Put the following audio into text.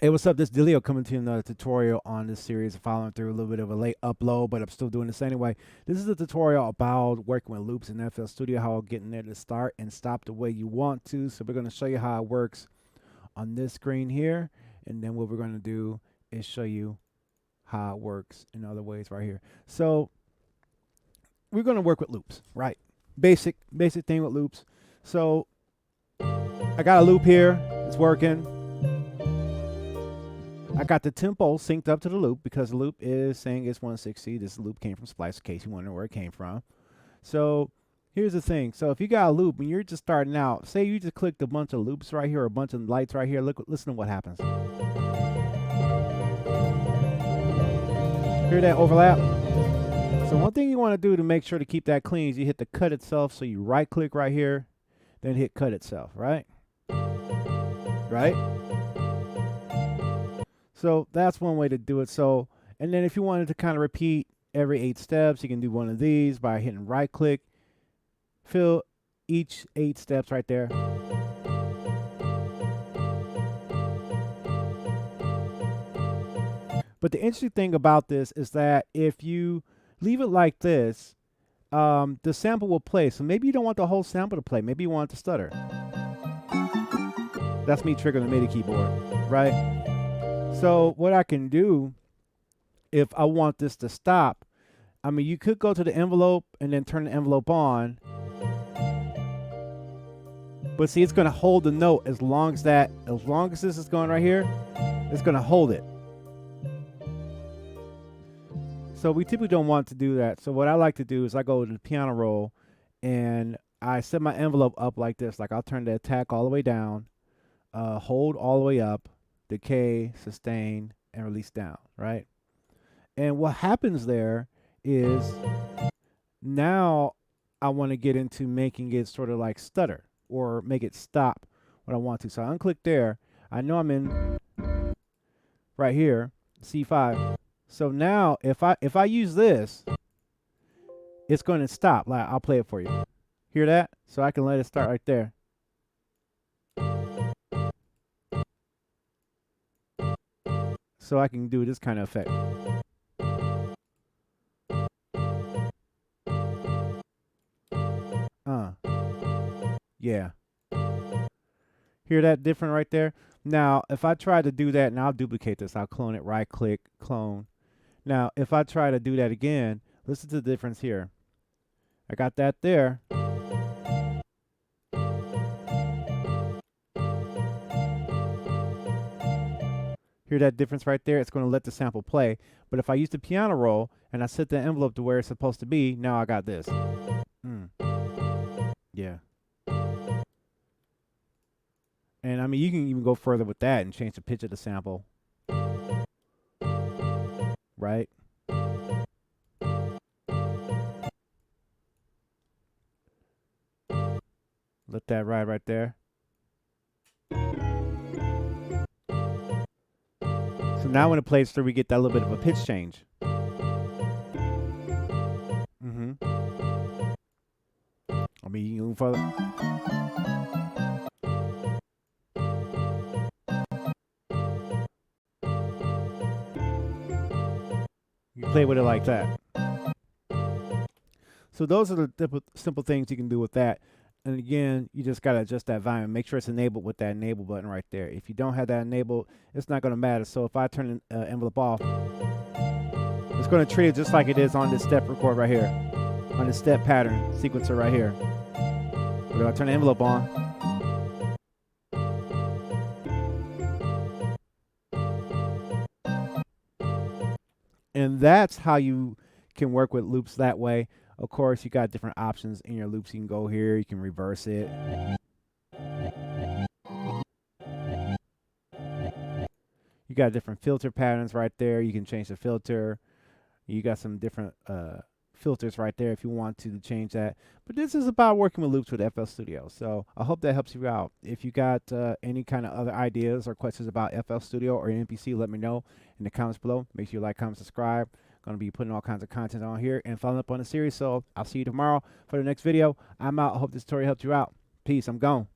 Hey, what's up? This is Delio coming to you another tutorial on this series, following through a little bit of a late upload, but I'm still doing this anyway. This is a tutorial about working with loops in FL Studio, how getting there to start and stop the way you want to. So we're going to show you how it works on this screen here, and then what we're going to do is show you how it works in other ways right here. So we're going to work with loops, right? Basic thing with loops. So I got a loop here. It's working. I got the tempo synced up to the loop because the loop is saying it's 160. This loop came from Splice, in case you wonder where it came from. So here's the thing. So if you got a loop and you're just starting out, say you just clicked a bunch of loops right here, or a bunch of lights right here. Listen to what happens. Hear that overlap? So one thing you want to do to make sure to keep that clean is you hit the cut itself. So you right click right here, then hit cut itself, right? Right? So that's one way to do it. So, and then if you wanted to kind of repeat every 8 steps, you can do one of these by hitting right click, fill each 8 steps right there. But the interesting thing about this is that if you leave it like this, the sample will play. So maybe you don't want the whole sample to play. Maybe you want it to stutter. That's me triggering the MIDI keyboard, right? So what I can do, if I want this to stop, I mean, you could go to the envelope and then turn the envelope on. But see, it's going to hold the note as long as this is going right here, it's going to hold it. So we typically don't want to do that. So what I like to do is I go to the piano roll and I set my envelope up like this. Like I'll turn the attack all the way down, hold all the way up, decay, sustain, and release down, right? And what happens there is now I want to get into making it sort of like stutter or make it stop when I want to. So I unclick there. I know I'm in right here, C5. So now if I use this, it's going to stop. Like I'll play it for you. Hear that? So I can let it start right there. So I can do this kind of effect. Yeah. Hear that different right there? Now, if I try to do that, and I'll duplicate this, I'll clone it, right click, clone. Now, if I try to do that again, listen to the difference here. I got that there. Hear that difference right there? It's going to let the sample play. But if I use the piano roll and I set the envelope to where it's supposed to be, now I got this. Yeah. And I mean, you can even go further with that and change the pitch of the sample. Right? Let that ride right there. So now when it plays through, we get that little bit of a pitch change. I mean, you can move further. You can play with it like that. So those are the simple things you can do with that. And again, you just got to adjust that volume. Make sure it's enabled with that enable button right there. If you don't have that enabled, it's not going to matter. So if I turn the envelope off, it's going to treat it just like it is on this step record right here, on this step pattern sequencer right here. But if I turn the envelope on, and that's how you can work with loops that way. Of course, you got different options in your loops. You can go here, you can reverse it. You got different filter patterns right there. You can change the filter. You got some different filters right there if you want to change that. But this is about working with loops with FL Studio. So I hope that helps you out. If you got any kind of other ideas or questions about FL Studio or MPC, let me know in the comments below. Make sure you like, comment, subscribe. Going to be putting all kinds of content on here and following up on the series. So I'll see you tomorrow for the next video. I'm out. I hope this tutorial helped you out. Peace. I'm gone.